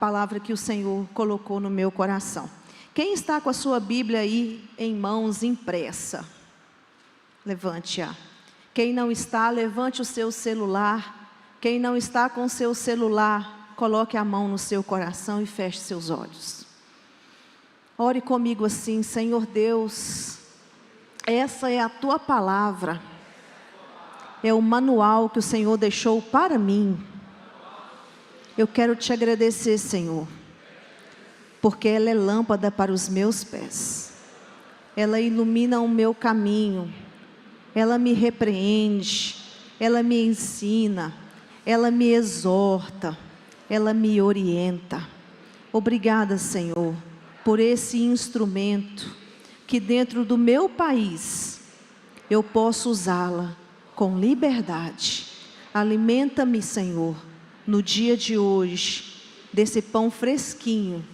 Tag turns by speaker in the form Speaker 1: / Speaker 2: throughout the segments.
Speaker 1: palavra que o Senhor colocou no meu coração. Quem está com a sua Bíblia aí em mãos impressa? Levante-a. Quem não está, levante o seu celular. Quem não está com o seu celular, coloque a mão no seu coração e feche seus olhos. Ore comigo assim: Senhor Deus, essa é a tua palavra. É o manual que o Senhor deixou para mim. Eu quero te agradecer, Senhor, porque ela é lâmpada para os meus pés. Ela ilumina o meu caminho. Ela me repreende. Ela me ensina. Ela me exorta. Ela me orienta. Obrigada, Senhor, por esse instrumento que dentro do meu país eu posso usá-la com liberdade. Alimenta-me, Senhor, no dia de hoje, desse pão fresquinho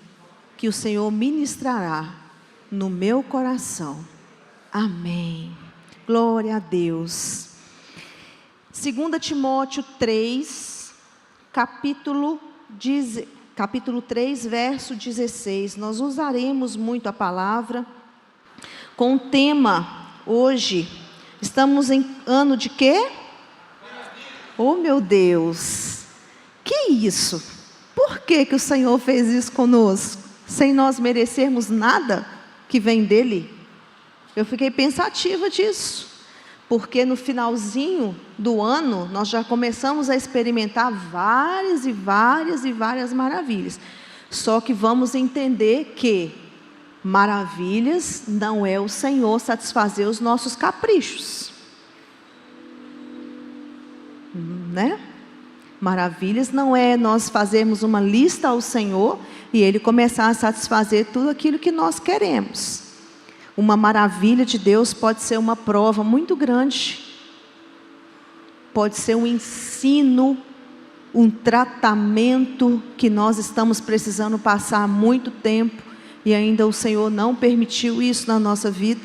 Speaker 1: que o Senhor ministrará no meu coração. Amém. Glória a Deus. 2 Timóteo 3, capítulo 3, verso 16. Nós usaremos muito a palavra com o tema hoje. Estamos em ano de quê? Oh, meu Deus! Que isso? Por que o Senhor fez isso conosco? Sem nós merecermos nada que vem dEle? Eu fiquei pensativa disso. Porque no finalzinho do ano, nós já começamos a experimentar várias maravilhas. Só que vamos entender que maravilhas não é o Senhor satisfazer os nossos caprichos. Né? Maravilhas não é nós fazermos uma lista ao Senhor e Ele começar a satisfazer tudo aquilo que nós queremos. Uma maravilha de Deus pode ser uma prova muito grande. Pode ser um ensino, um tratamento que nós estamos precisando passar há muito tempo e ainda o Senhor não permitiu isso na nossa vida.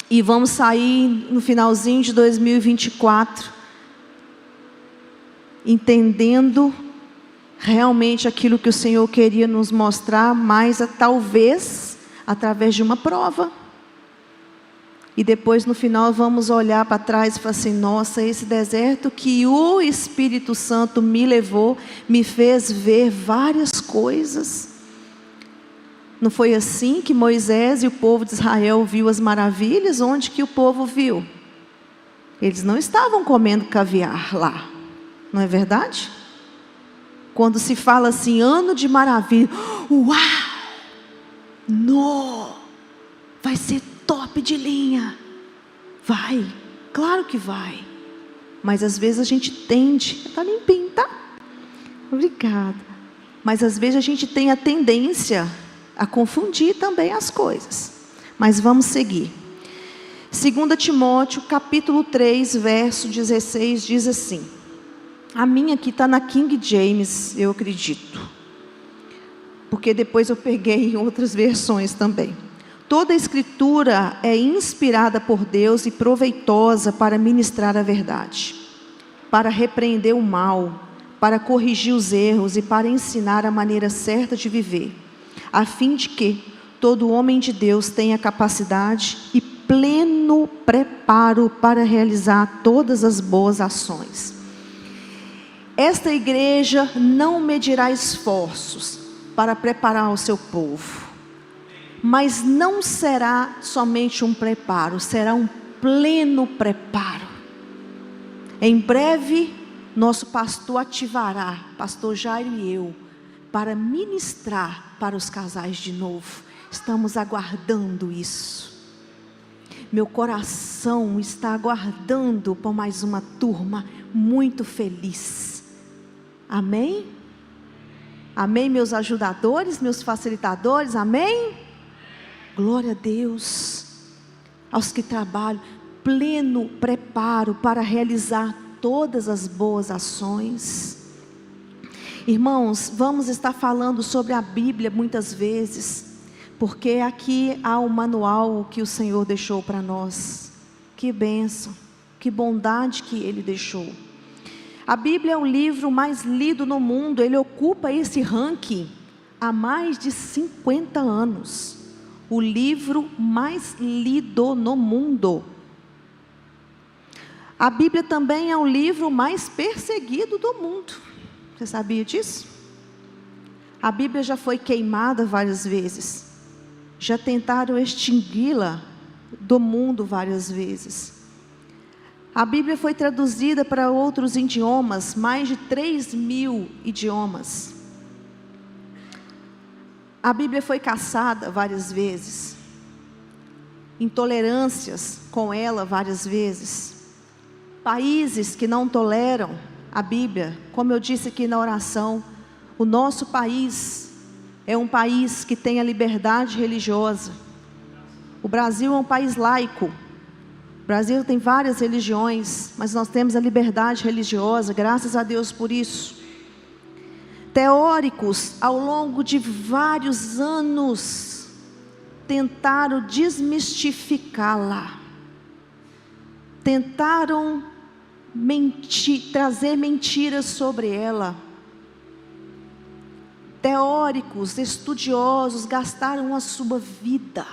Speaker 1: E vamos sair no finalzinho de 2024 entendendo realmente aquilo que o Senhor queria nos mostrar, mas talvez através de uma prova. E depois no final vamos olhar para trás e falar assim: nossa, esse deserto que o Espírito Santo me levou, me fez ver várias coisas. Não foi assim que Moisés e o povo de Israel viu as maravilhas? Onde que o povo viu? Eles não estavam comendo caviar lá. Não é verdade? Quando se fala assim, ano de maravilha, uau! No! Vai ser top de linha. Vai, claro que vai. Mas às vezes a gente tende, está limpinho, tá? Obrigada. Mas às vezes a gente tem a tendência a confundir também as coisas. Mas vamos seguir. 2 Timóteo, capítulo 3, verso 16, diz assim. A minha aqui está na King James, eu acredito. Porque depois eu peguei em outras versões também. Toda a escritura é inspirada por Deus e proveitosa para ministrar a verdade, para repreender o mal, para corrigir os erros e para ensinar a maneira certa de viver, a fim de que todo homem de Deus tenha capacidade e pleno preparo para realizar todas as boas ações. Esta igreja não medirá esforços para preparar o seu povo, mas não será somente um preparo, será um pleno preparo. Em breve, nosso pastor ativará, pastor Jairo e eu, para ministrar para os casais de novo. Estamos aguardando isso. Meu coração está aguardando por mais uma turma muito feliz. Amém? Amém, meus ajudadores, meus facilitadores, amém? Glória a Deus. Aos que trabalham, pleno preparo para realizar todas as boas ações. Irmãos, vamos estar falando sobre a Bíblia muitas vezes, porque aqui há o manual que o Senhor deixou para nós. Que bênção, que bondade que Ele deixou. A Bíblia é o livro mais lido no mundo. Ele ocupa esse ranking há mais de 50 anos. O livro mais lido no mundo. A Bíblia também é o livro mais perseguido do mundo. Você sabia disso? A Bíblia já foi queimada várias vezes. Já tentaram extingui-la do mundo várias vezes. A Bíblia foi traduzida para outros idiomas, mais de 3.000 idiomas. A Bíblia foi caçada várias vezes. Intolerâncias com ela várias vezes. Países que não toleram a Bíblia, como eu disse aqui na oração, o nosso país é um país que tem a liberdade religiosa. O Brasil é um país laico. O Brasil tem várias religiões, mas nós temos a liberdade religiosa, graças a Deus por isso. Teóricos, ao longo de vários anos, tentaram desmistificá-la. Tentaram trazer mentiras sobre ela. Teóricos, estudiosos, gastaram a sua vida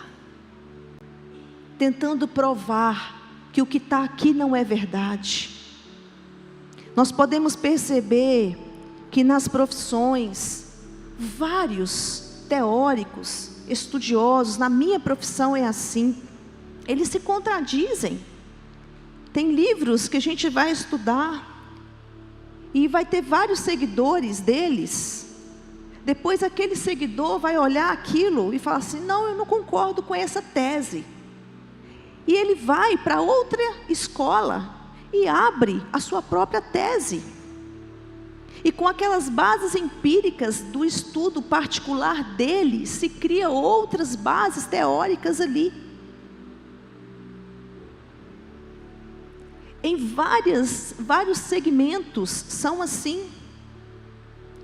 Speaker 1: tentando provar que o que está aqui não é verdade. Nós podemos perceber que nas profissões, vários teóricos, estudiosos, na minha profissão é assim, eles se contradizem. Tem livros que a gente vai estudar e vai ter vários seguidores deles. Depois aquele seguidor vai olhar aquilo e falar assim: não, eu não concordo com essa tese. E ele vai para outra escola e abre a sua própria tese. E com aquelas bases empíricas do estudo particular dele, se cria outras bases teóricas ali. Em vários segmentos são assim.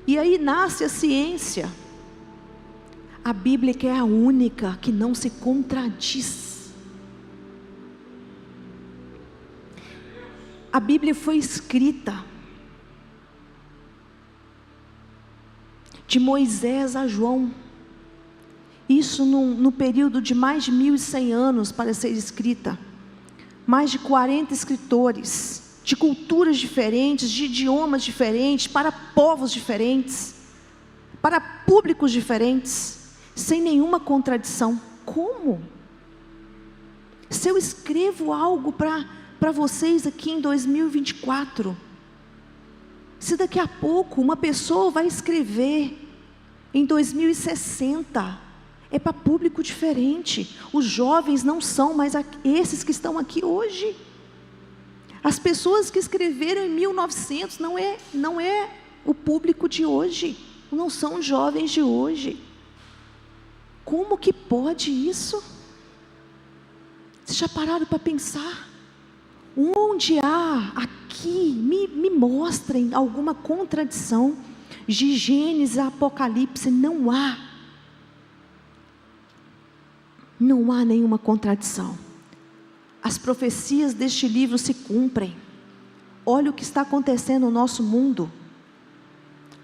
Speaker 1: E aí nasce a ciência. A Bíblia que é a única que não se contradiz. A Bíblia foi escrita de Moisés a João. Isso no período de mais de 1.100 anos para ser escrita. Mais de 40 escritores, de culturas diferentes, de idiomas diferentes, para povos diferentes, para públicos diferentes, sem nenhuma contradição. Como? Se eu escrevo algo para vocês aqui em 2024, se daqui a pouco uma pessoa vai escrever em 2060, é para público diferente. Os jovens não são mais esses que estão aqui hoje. As pessoas que escreveram em 1900 não é o público de hoje, não são os jovens de hoje. Como que pode isso? Vocês já pararam para pensar? Onde há aqui, me mostrem alguma contradição. De Gênesis a Apocalipse não há nenhuma contradição. As profecias deste livro se cumprem. Olha o que está acontecendo no nosso mundo.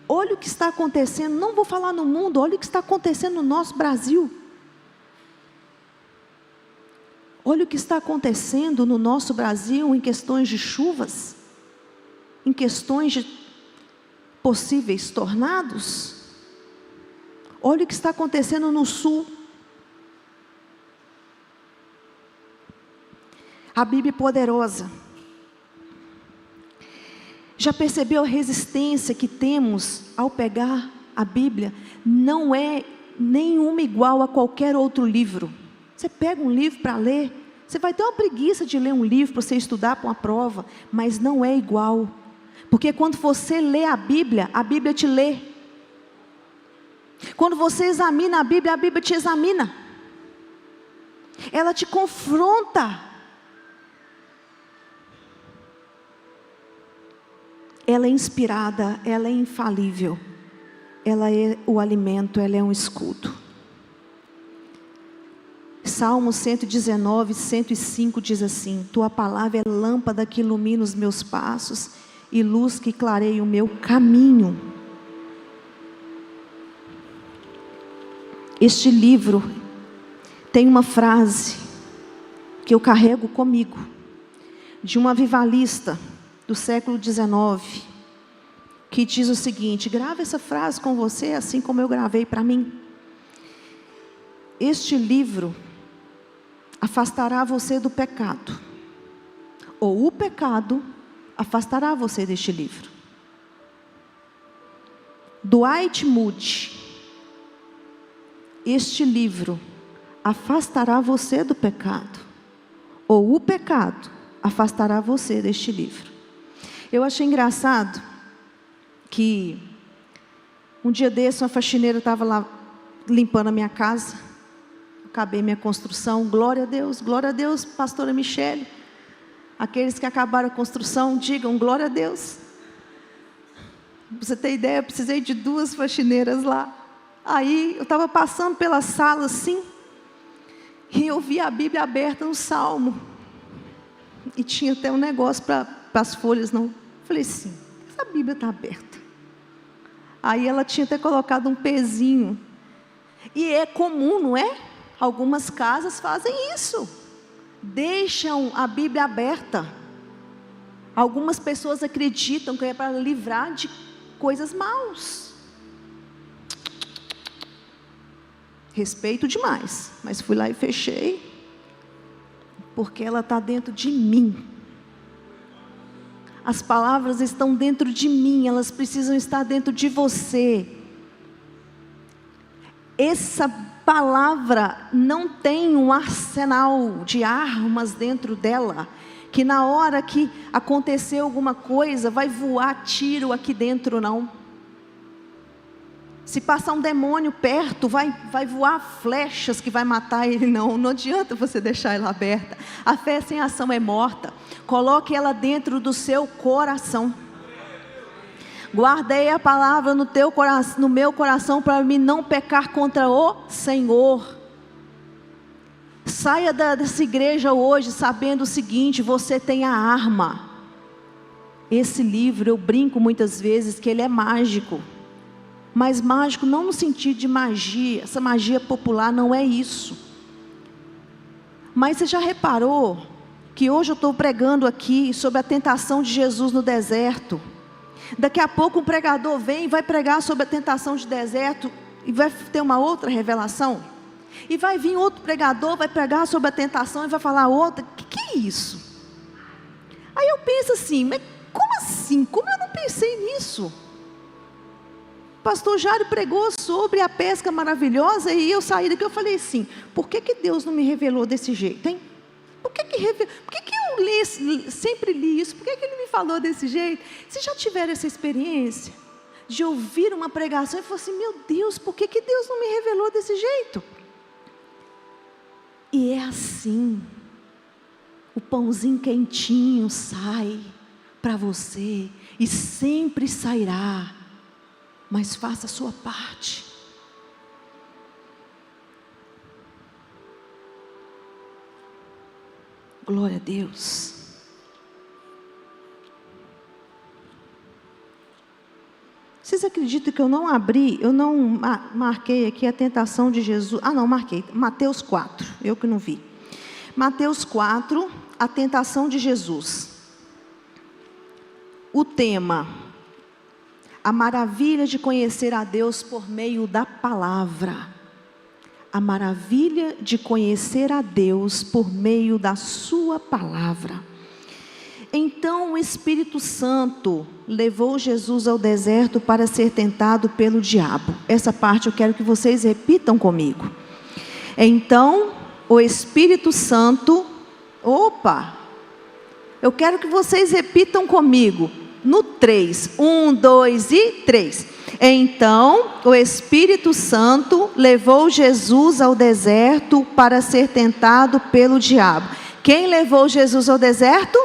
Speaker 1: Olha o que está acontecendo, não vou falar no mundo, olha o que está acontecendo no nosso Brasil. Olha o que está acontecendo no nosso Brasil em questões de chuvas, em questões de possíveis tornados. Olha o que está acontecendo no sul. A Bíblia é poderosa. Já percebeu a resistência que temos ao pegar a Bíblia? Não é nenhuma igual a qualquer outro livro. Você pega um livro para ler, você vai ter uma preguiça de ler um livro para você estudar para uma prova, mas não é igual. Porque quando você lê a Bíblia te lê. Quando você examina a Bíblia te examina. Ela te confronta. Ela é inspirada, ela é infalível. Ela é o alimento, ela é um escudo. Salmo 119, 105 diz assim: tua palavra é lâmpada que ilumina os meus passos e luz que clareie o meu caminho. Este livro tem uma frase que eu carrego comigo, de um avivalista do século XIX, que diz o seguinte: grave essa frase com você, assim como eu gravei para mim. Este livro afastará você do pecado, ou o pecado afastará você deste livro. Dwight Moody: este livro afastará você do pecado, ou o pecado afastará você deste livro. Eu achei engraçado que um dia desse uma faxineira estava lá limpando a minha casa, acabei minha construção, glória a Deus, pastora Michele. Aqueles que acabaram a construção, digam glória a Deus. Pra você ter ideia, eu precisei de 2 faxineiras lá. Aí eu estava passando pela sala assim, e eu vi a Bíblia aberta no Salmo, e tinha até um negócio para as folhas, não. Falei assim, essa Bíblia está aberta. Aí ela tinha até colocado um pezinho, e é comum, não é? Algumas casas fazem isso, deixam a Bíblia aberta. Algumas pessoas acreditam que é para livrar de coisas maus. Respeito demais, mas fui lá e fechei, porque ela está dentro de mim. As palavras estão dentro de mim, elas precisam estar dentro de você. Essa palavra não tem um arsenal de armas dentro dela, que na hora que acontecer alguma coisa, vai voar tiro aqui dentro, não. Se passar um demônio perto, vai voar flechas que vai matar ele, não. Não adianta você deixar ela aberta. A fé sem ação é morta. Coloque ela dentro do seu coração. Guardei a palavra no teu coração, no meu coração, para mim não pecar contra o Senhor. Saia dessa igreja hoje sabendo o seguinte: você tem a arma. Esse livro, eu brinco muitas vezes que ele é mágico. Mas mágico não no sentido de magia, essa magia popular não é isso. Mas você já reparou que hoje eu estou pregando aqui sobre a tentação de Jesus no deserto. Daqui a pouco um pregador vem e vai pregar sobre a tentação de deserto e vai ter uma outra revelação. E vai vir outro pregador, vai pregar sobre a tentação e vai falar outra. Que é isso? Aí eu penso assim, mas como assim? Como eu não pensei nisso? Pastor Jário pregou sobre a pesca maravilhosa e eu saí daqui e falei assim, por que Deus não me revelou desse jeito, hein? Por que eu sempre li isso? Por que Ele me falou desse jeito? Vocês já tiveram essa experiência de ouvir uma pregação e falar assim, meu Deus, por que Deus não me revelou desse jeito? E é assim, o pãozinho quentinho sai para você e sempre sairá. Mas faça a sua parte. Glória a Deus. Vocês acreditam que eu não abri, eu não marquei aqui a tentação de Jesus? Ah, não, marquei. Mateus 4, eu que não vi. Mateus 4, a tentação de Jesus. O tema: a maravilha de conhecer a Deus por meio da palavra. A maravilha de conhecer a Deus por meio da sua palavra. Então o Espírito Santo levou Jesus ao deserto para ser tentado pelo diabo. Essa parte eu quero que vocês repitam comigo. Então o Espírito Santo, eu quero que vocês repitam comigo. No 3, 1, 2 e 3. Então, o Espírito Santo levou Jesus ao deserto para ser tentado pelo diabo. Quem levou Jesus ao deserto?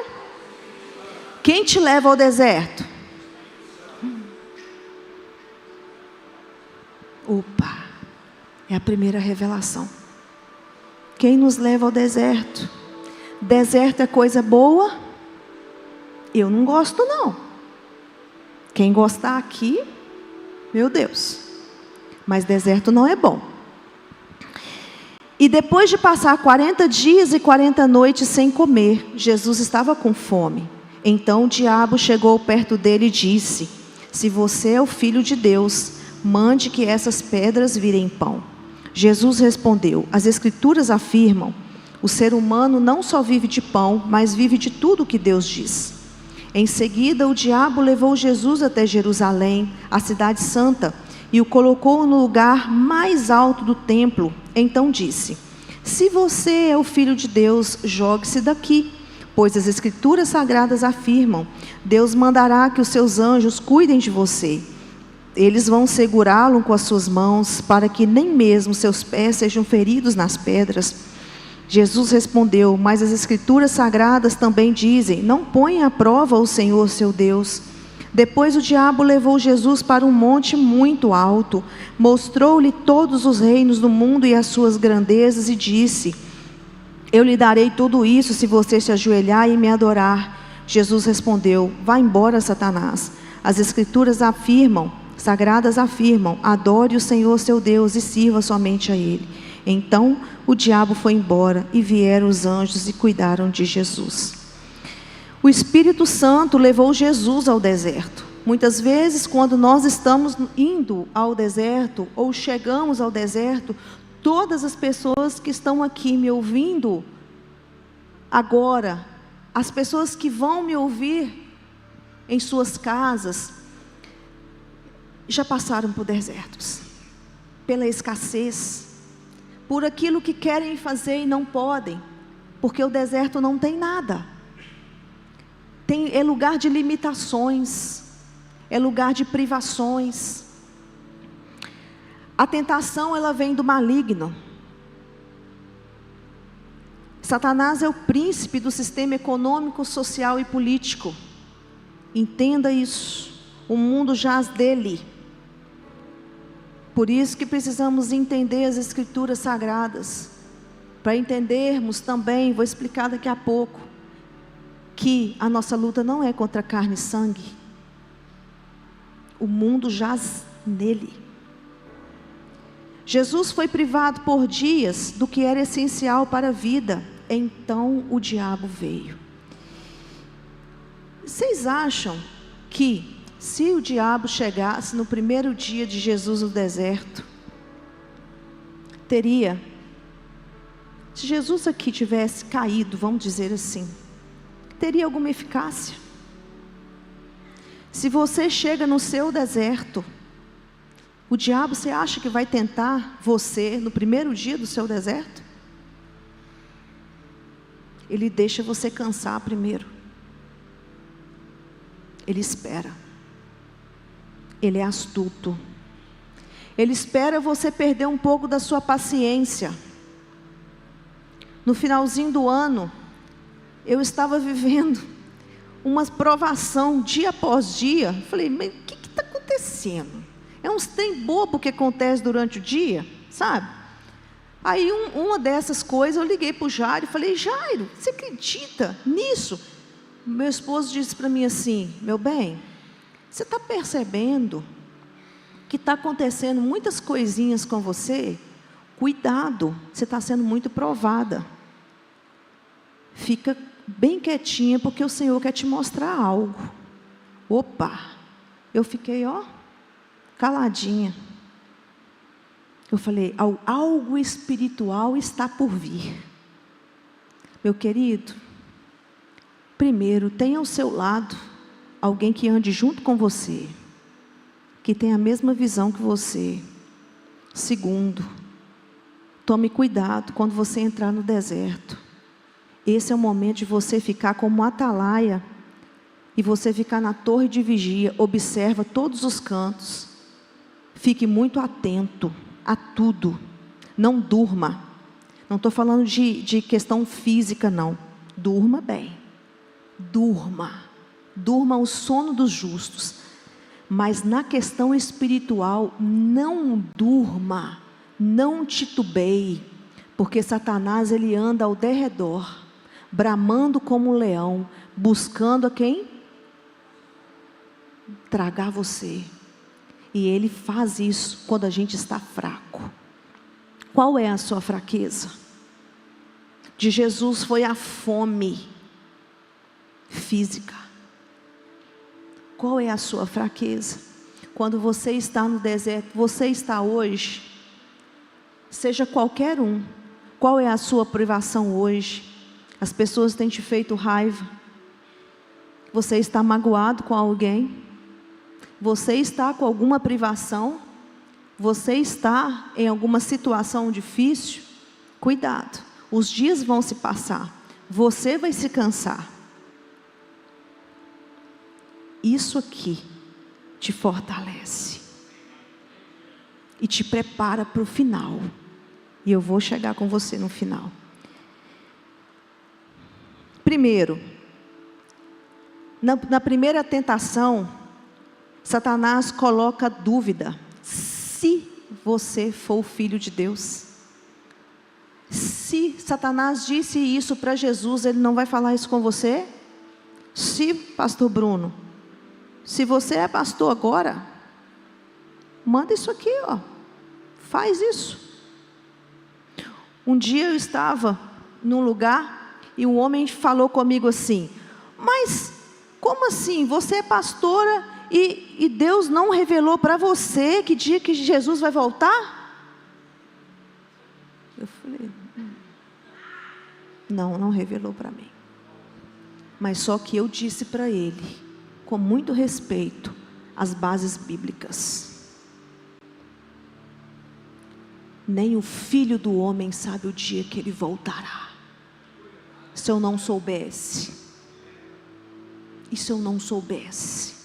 Speaker 1: Quem te leva ao deserto? É a primeira revelação. Quem nos leva ao deserto? Deserto é coisa boa? Eu não gosto não. Quem gostar aqui, meu Deus. Mas deserto não é bom. E depois de passar 40 dias e 40 noites sem comer, Jesus estava com fome. Então o diabo chegou perto dele e disse: se você é o Filho de Deus, mande que essas pedras virem pão. Jesus respondeu: as Escrituras afirmam, o ser humano não só vive de pão, mas vive de tudo o que Deus diz. Em seguida, o diabo levou Jesus até Jerusalém, a cidade santa, e o colocou no lugar mais alto do templo. Então disse: se você é o Filho de Deus, jogue-se daqui, pois as Escrituras sagradas afirmam, Deus mandará que os seus anjos cuidem de você. Eles vão segurá-lo com as suas mãos, para que nem mesmo seus pés sejam feridos nas pedras. Jesus respondeu: mas as Escrituras sagradas também dizem, não ponha à prova o Senhor seu Deus. Depois o diabo levou Jesus para um monte muito alto, mostrou-lhe todos os reinos do mundo e as suas grandezas e disse: eu lhe darei tudo isso se você se ajoelhar e me adorar. Jesus respondeu: vá embora, Satanás. As Escrituras afirmam, sagradas afirmam, adore o Senhor seu Deus e sirva somente a Ele. Então o diabo foi embora e vieram os anjos e cuidaram de Jesus. O Espírito Santo levou Jesus ao deserto. Muitas vezes, quando nós estamos indo ao deserto, ou chegamos ao deserto, todas as pessoas que estão aqui me ouvindo agora, as pessoas que vão me ouvir em suas casas, já passaram por desertos, pela escassez, por aquilo que querem fazer e não podem, porque o deserto não tem nada. É lugar de limitações, é lugar de privações. A tentação, ela vem do maligno. Satanás é o príncipe do sistema econômico, social e político. Entenda isso. O mundo jaz dele. Por isso que precisamos entender as Escrituras sagradas. Para entendermos também, vou explicar daqui a pouco, que a nossa luta não é contra carne e sangue. O mundo jaz nele. Jesus foi privado por dias do que era essencial para a vida. Então o diabo veio. Vocês acham que se o diabo chegasse no primeiro dia de Jesus no deserto, se Jesus aqui tivesse caído, vamos dizer assim, teria alguma eficácia? Se você chega no seu deserto, o diabo, você acha que vai tentar você no primeiro dia do seu deserto? Ele deixa você cansar primeiro. Ele espera. Ele é astuto. Ele espera você perder um pouco da sua paciência. No finalzinho do ano, eu estava vivendo uma provação dia após dia. Falei, mas o que está acontecendo? É uns trem bobo que acontece durante o dia, sabe? Aí uma dessas coisas eu liguei para o Jairo e falei: Jairo, você acredita nisso? Meu esposo disse para mim assim: meu bem, você está percebendo que está acontecendo muitas coisinhas com você? Cuidado, você está sendo muito provada. Fica bem quietinha, porque o Senhor quer te mostrar algo. Opa, eu fiquei, caladinha. Eu falei: algo espiritual está por vir. Meu querido, primeiro, tenha ao seu lado alguém que ande junto com você, que tenha a mesma visão que você. Segundo, tome cuidado quando você entrar no deserto. Esse é o momento de você ficar como atalaia, e você ficar na torre de vigia. Observa todos os cantos. Fique muito atento a tudo. Não durma. Não estou falando de questão física, não. Durma bem. Durma. Durma o sono dos justos. Mas na questão espiritual, não durma. Não titubeie. Porque Satanás, ele anda ao derredor, bramando como um leão, buscando a quem tragar você. E Ele faz isso quando a gente está fraco. Qual é a sua fraqueza? De Jesus foi a fome física. Qual é a sua fraqueza? Quando você está no deserto, você está hoje, seja qualquer um, qual é a sua privação hoje? As pessoas têm te feito raiva. Você está magoado com alguém? Você está com alguma privação? Você está em alguma situação difícil? Cuidado, os dias vão se passar, você vai se cansar. Isso aqui te fortalece e te prepara para o final. E eu vou chegar com você no final. Primeiro, na primeira tentação, Satanás coloca dúvida: se você for o filho de Deus. Se Satanás disse isso para Jesus, ele não vai falar isso com você? Se, pastor Bruno, se você é pastor agora, manda isso aqui, ó, faz isso. Um dia eu estava num lugar e um homem falou comigo assim: mas como assim, você é pastora e Deus não revelou para você que dia que Jesus vai voltar? Eu falei, não revelou para mim. Mas só que eu disse para ele, com muito respeito, as bases bíblicas. Nem o Filho do Homem sabe o dia que ele voltará. Se eu não soubesse, e se eu não soubesse,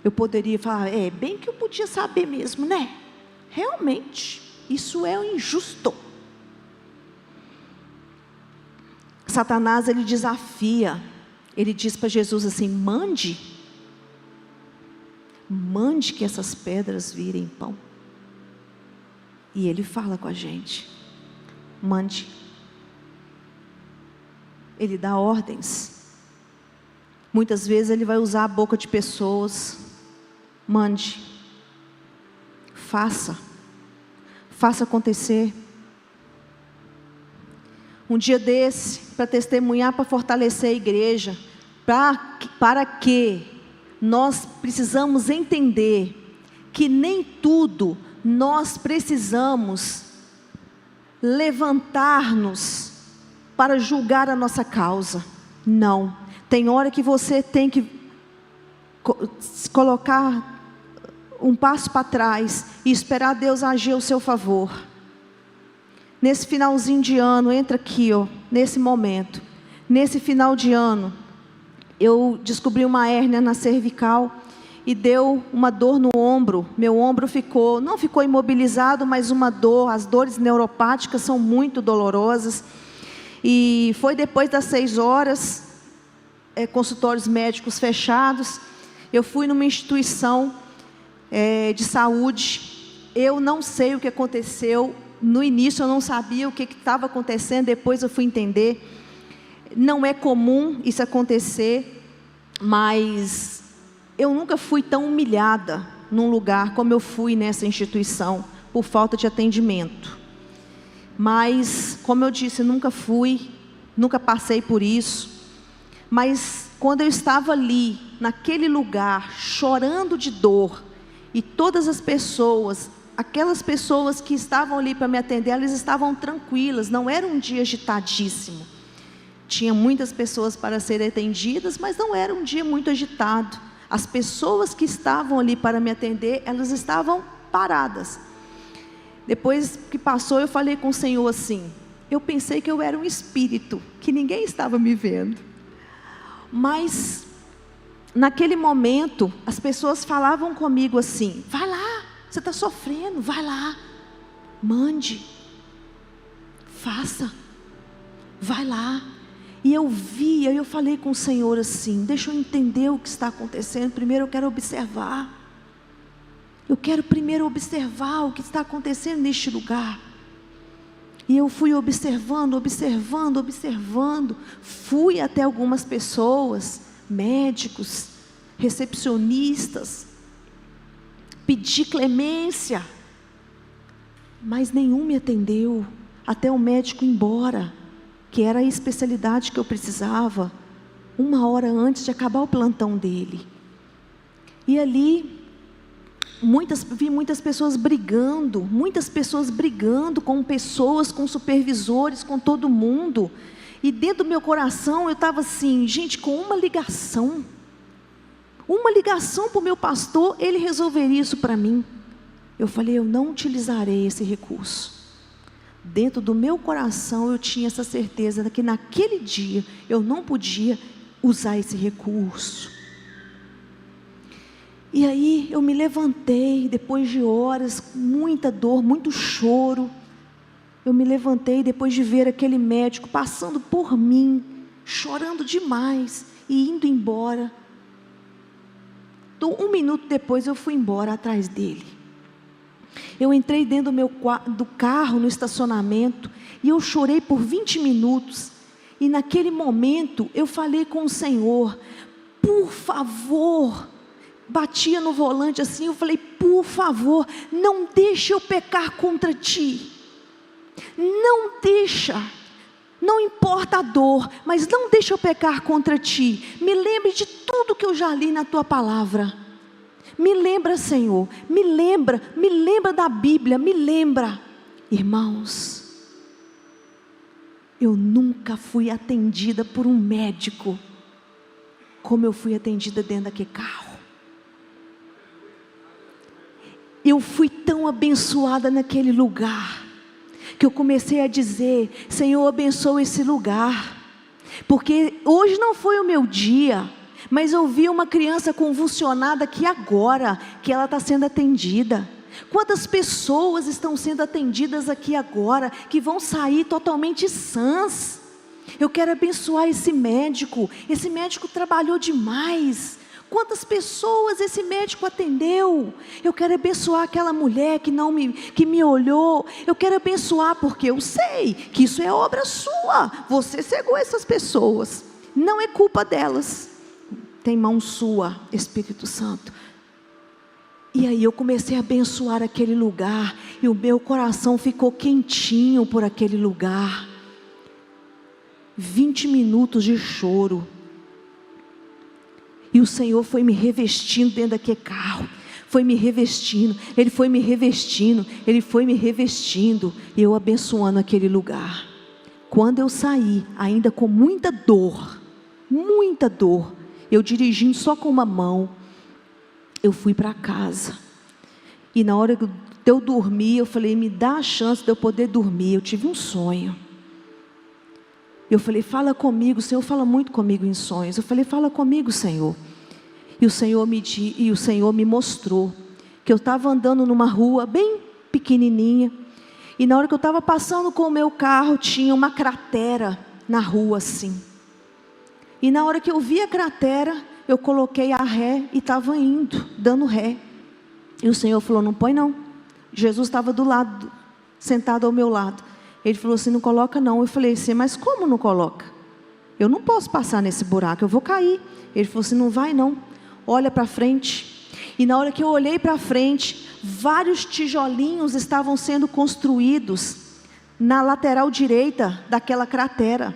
Speaker 1: eu poderia falar, bem que eu podia saber mesmo, né? Realmente, isso é injusto. Satanás, ele desafia, ele diz para Jesus assim: mande que essas pedras virem pão. E ele fala com a gente: mande. Ele dá ordens. Muitas vezes ele vai usar a boca de pessoas. Mande. Faça acontecer. Um dia desse, para testemunhar, para fortalecer a igreja, para que nós precisamos entender que nem tudo nós precisamos levantar-nos para julgar a nossa causa. Não, tem hora que você tem que colocar um passo para trás e esperar Deus agir ao seu favor. Nesse finalzinho de ano, entra aqui, ó, nesse momento, nesse final de ano, eu descobri uma hérnia na cervical e deu uma dor no ombro. Meu ombro não ficou imobilizado, mas uma dor. As dores neuropáticas são muito dolorosas. E foi depois das 6 horas, consultórios médicos fechados, eu fui numa instituição de saúde. Eu não sei o que aconteceu. No início eu não sabia o que estava acontecendo, depois eu fui entender. Não é comum isso acontecer, mas eu nunca fui tão humilhada num lugar como eu fui nessa instituição, por falta de atendimento. Mas, como eu disse, nunca passei por isso. Mas quando eu estava ali, naquele lugar, chorando de dor, e todas as pessoas, aquelas pessoas que estavam ali para me atender, elas estavam tranquilas, não era um dia agitadíssimo. Tinha muitas pessoas para serem atendidas, mas não era um dia muito agitado. As pessoas que estavam ali para me atender, elas estavam paradas. Depois que passou, eu falei com o Senhor assim: eu pensei que eu era um espírito, que ninguém estava me vendo. Mas, naquele momento, as pessoas falavam comigo assim: vai lá, você está sofrendo, vai lá, mande, faça, vai lá. E eu via, eu falei com o Senhor assim: deixa eu entender o que está acontecendo. Primeiro eu quero observar. Eu quero primeiro observar o que está acontecendo neste lugar. E eu fui observando. Fui até algumas pessoas, médicos, recepcionistas, pedi clemência, mas nenhum me atendeu, até o médico ir embora, que era a especialidade que eu precisava, 1 hora antes de acabar o plantão dele. E ali, vi muitas pessoas brigando com pessoas, com supervisores, com todo mundo. E dentro do meu coração eu estava assim, gente, com uma ligação para o meu pastor, ele resolveria isso para mim. Eu falei, eu não utilizarei esse recurso. Dentro do meu coração eu tinha essa certeza de que naquele dia eu não podia usar esse recurso. E aí eu me levantei, depois de horas, muita dor, muito choro. Eu me levantei depois de ver aquele médico passando por mim, chorando demais e indo embora. Então, 1 minuto depois eu fui embora atrás dele. Eu entrei dentro do carro, no estacionamento, e eu chorei por 20 minutos. E naquele momento eu falei com o Senhor, por favor, batia no volante assim, eu falei, por favor, não deixe eu pecar contra Ti. Não deixa, não importa a dor, mas não deixa eu pecar contra Ti. Me lembre de tudo que eu já li na Tua palavra. Me lembra, Senhor, me lembra da Bíblia, me lembra. Irmãos, eu nunca fui atendida por um médico como eu fui atendida dentro daquele carro. Eu fui tão abençoada naquele lugar, que eu comecei a dizer, Senhor, abençoa esse lugar, porque hoje não foi o meu dia, mas eu vi uma criança convulsionada aqui agora, que ela está sendo atendida. Quantas pessoas estão sendo atendidas aqui agora, que vão sair totalmente sãs? Eu quero abençoar esse médico trabalhou demais. Quantas pessoas esse médico atendeu? Eu quero abençoar aquela mulher que me olhou. Eu quero abençoar porque eu sei que isso é obra sua. Você cegou essas pessoas, não é culpa delas. Tem mão sua, Espírito Santo. E aí eu comecei a abençoar aquele lugar, e o meu coração ficou quentinho por aquele lugar. 20 minutos de choro. E o Senhor foi me revestindo dentro daquele carro. Foi me revestindo, Ele foi me revestindo, Ele foi me revestindo. E eu abençoando aquele lugar. Quando eu saí, ainda com muita dor, eu dirigindo só com uma mão, eu fui para casa. E na hora de eu dormir, eu falei, me dá a chance de eu poder dormir. Eu tive um sonho. Eu falei, fala comigo, o Senhor fala muito comigo em sonhos. Eu falei, fala comigo, Senhor. E o Senhor me mostrou que eu estava andando numa rua bem pequenininha, e na hora que eu estava passando com o meu carro, tinha uma cratera na rua assim. E na hora que eu vi a cratera, eu coloquei a ré e estava indo, dando ré. E o Senhor falou, não põe não. Jesus estava do lado, sentado ao meu lado. Ele falou assim, não coloca não. Eu falei assim, mas como não coloca? Eu não posso passar nesse buraco, eu vou cair. Ele falou assim, não vai não, olha para frente. E na hora que eu olhei para frente, vários tijolinhos estavam sendo construídos na lateral direita daquela cratera.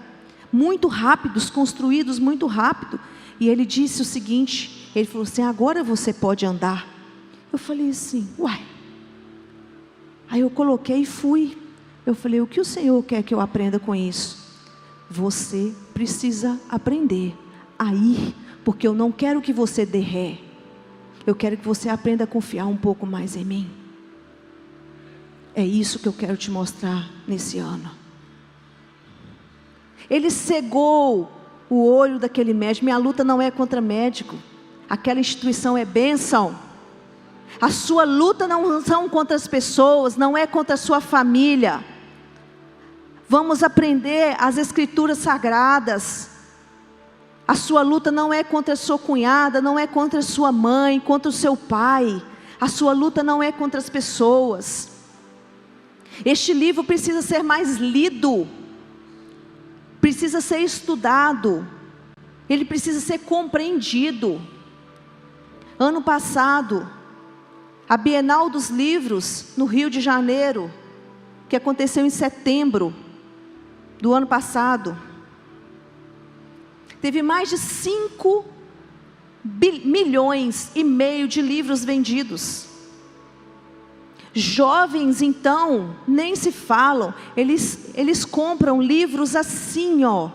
Speaker 1: Muito rápidos, construídos muito rápido. E ele disse o seguinte, ele falou assim, agora você pode andar. Eu falei assim, uai. Aí eu coloquei e fui. Eu falei, o que o Senhor quer que eu aprenda com isso? Você precisa aprender a ir, porque eu não quero que você dê ré. Eu quero que você aprenda a confiar um pouco mais em mim. É isso que eu quero te mostrar nesse ano. Ele cegou o olho daquele médico. Minha luta não é contra médico. Aquela instituição é bênção. A sua luta não são contra as pessoas, não é contra a sua família. Vamos aprender as escrituras sagradas. A sua luta não é contra a sua cunhada, não é contra a sua mãe, contra o seu pai. A sua luta não é contra as pessoas. Este livro precisa ser mais lido, precisa ser estudado, ele precisa ser compreendido. Ano passado, a Bienal dos Livros, no Rio de Janeiro, que aconteceu em setembro do ano passado, teve mais de 5,5 milhões de livros vendidos. Jovens, então, nem se falam, eles compram livros assim, ó,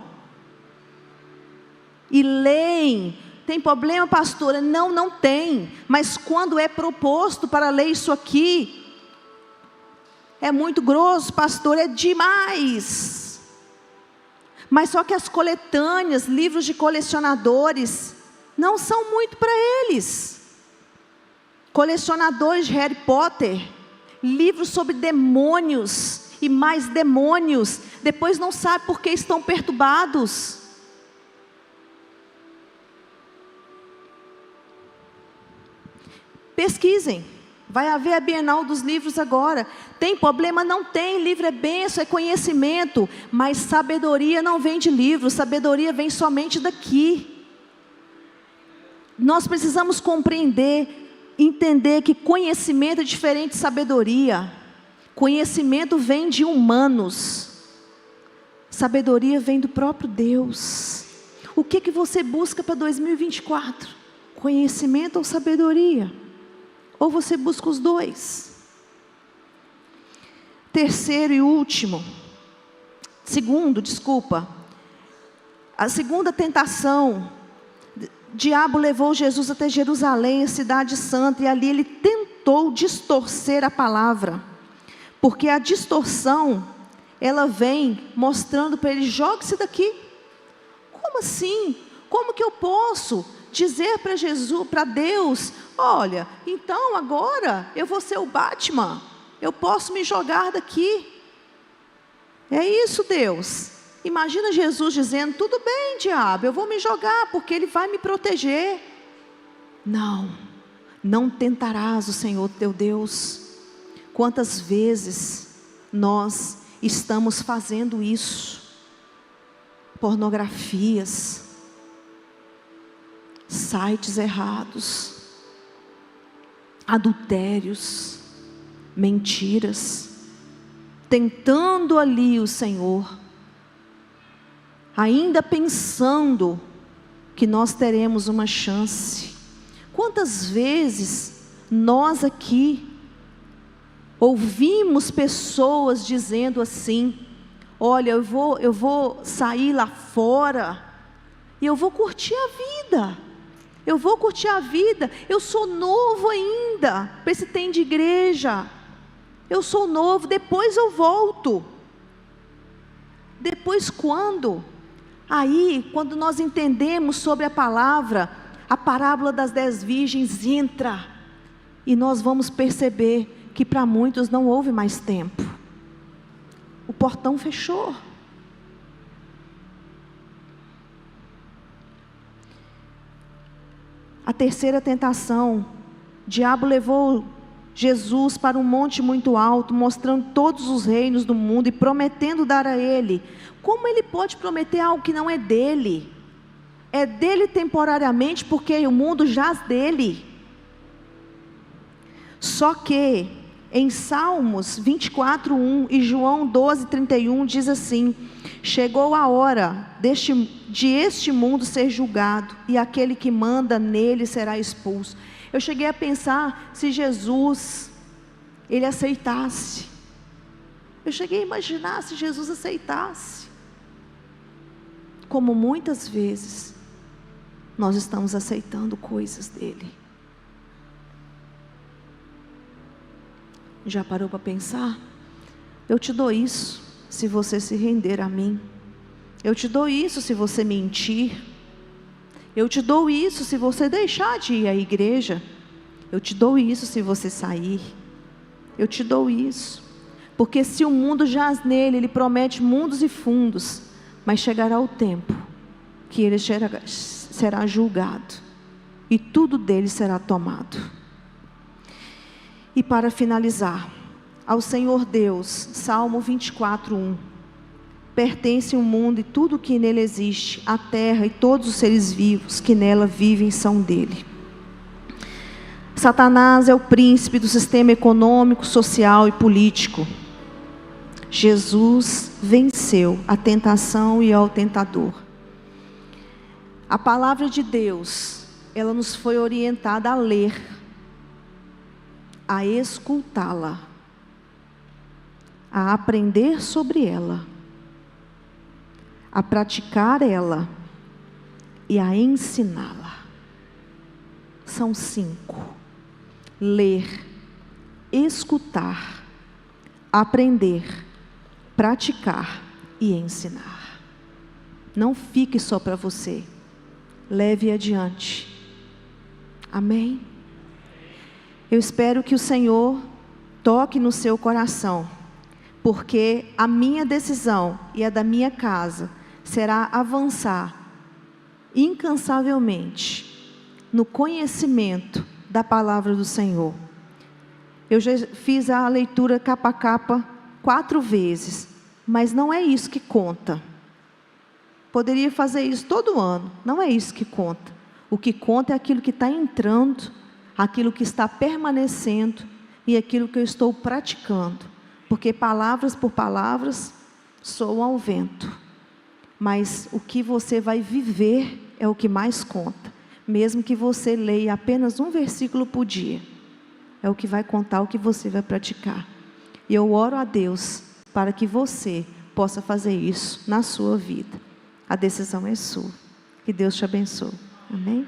Speaker 1: e leem. Tem problema, pastora? Não, não tem, mas quando é proposto para ler isso aqui, é muito grosso, pastor, é demais. Mas só que as coletâneas, livros de colecionadores, não são muito para eles. Colecionadores de Harry Potter, livros sobre demônios e mais demônios, depois não sabe por que estão perturbados. Pesquisem, vai haver a Bienal dos Livros agora. Tem problema? Não tem, livro é bênção, é conhecimento, mas sabedoria não vem de livro, sabedoria vem somente daqui. Nós precisamos compreender, entender que conhecimento é diferente de sabedoria. Conhecimento vem de humanos, sabedoria vem do próprio Deus. O que você busca para 2024? Conhecimento ou sabedoria? Ou você busca os dois? A segunda tentação, diabo levou Jesus até Jerusalém, a cidade santa, e ali ele tentou distorcer a palavra, porque a distorção, ela vem mostrando para ele, jogue-se daqui. Como assim? Como que eu posso dizer para Jesus, para Deus, olha, então agora eu vou ser o Batman, eu posso me jogar daqui? É isso, Deus. Imagina Jesus dizendo, tudo bem, diabo, eu vou me jogar, porque Ele vai me proteger. Não, não tentarás o Senhor teu Deus. Quantas vezes nós estamos fazendo isso? Pornografias, sites errados, adultérios, mentiras, tentando ali o Senhor, ainda pensando que nós teremos uma chance. Quantas vezes nós aqui ouvimos pessoas dizendo assim, olha, eu vou sair lá fora e eu vou curtir a vida. Eu vou curtir a vida, eu sou novo ainda, para esse tempo de igreja, eu sou novo, depois eu volto. Depois quando? Aí, quando nós entendemos sobre a palavra, a parábola das 10 virgens entra, e nós vamos perceber que para muitos não houve mais tempo, o portão fechou. A terceira tentação, o diabo levou Jesus para um monte muito alto, mostrando todos os reinos do mundo e prometendo dar a ele. Como ele pode prometer algo que não é dele? É dele temporariamente, porque o mundo jaz dele. Só que em Salmos 24:1 e João 12:31 diz assim, chegou a hora de este mundo ser julgado, e aquele que manda nele será expulso. Eu cheguei a pensar, se Jesus, ele aceitasse, eu cheguei a imaginar se Jesus aceitasse, como muitas vezes, nós estamos aceitando coisas dele. Já parou para pensar? Eu te dou isso, se você se render a mim. Eu te dou isso se você mentir. Eu te dou isso se você deixar de ir à igreja. Eu te dou isso se você sair. Eu te dou isso. Porque se o mundo jaz nele, ele promete mundos e fundos. Mas chegará o tempo que ele será julgado. E tudo dele será tomado. E para finalizar, ao Senhor Deus, Salmo 24:1. Pertence o mundo e tudo que nele existe, a terra e todos os seres vivos que nela vivem são dele. Satanás é o príncipe do sistema econômico, social e político. Jesus venceu a tentação e ao tentador. A palavra de Deus, ela nos foi orientada a ler, a escutá-la, a aprender sobre ela, a praticar ela e a ensiná-la. São 5. Ler, escutar, aprender, praticar e ensinar. Não fique só para você. Leve adiante. Amém? Eu espero que o Senhor toque no seu coração, porque a minha decisão e a da minha casa será avançar incansavelmente no conhecimento da palavra do Senhor. Eu já fiz a leitura capa a capa 4 vezes, mas não é isso que conta. Poderia fazer isso todo ano, não é isso que conta. O que conta é aquilo que está entrando, aquilo que está permanecendo e aquilo que eu estou praticando. Porque palavras por palavras soam ao vento, mas o que você vai viver é o que mais conta. Mesmo que você leia apenas um versículo por dia, é o que vai contar, o que você vai praticar. E eu oro a Deus para que você possa fazer isso na sua vida. A decisão é sua. Que Deus te abençoe. Amém?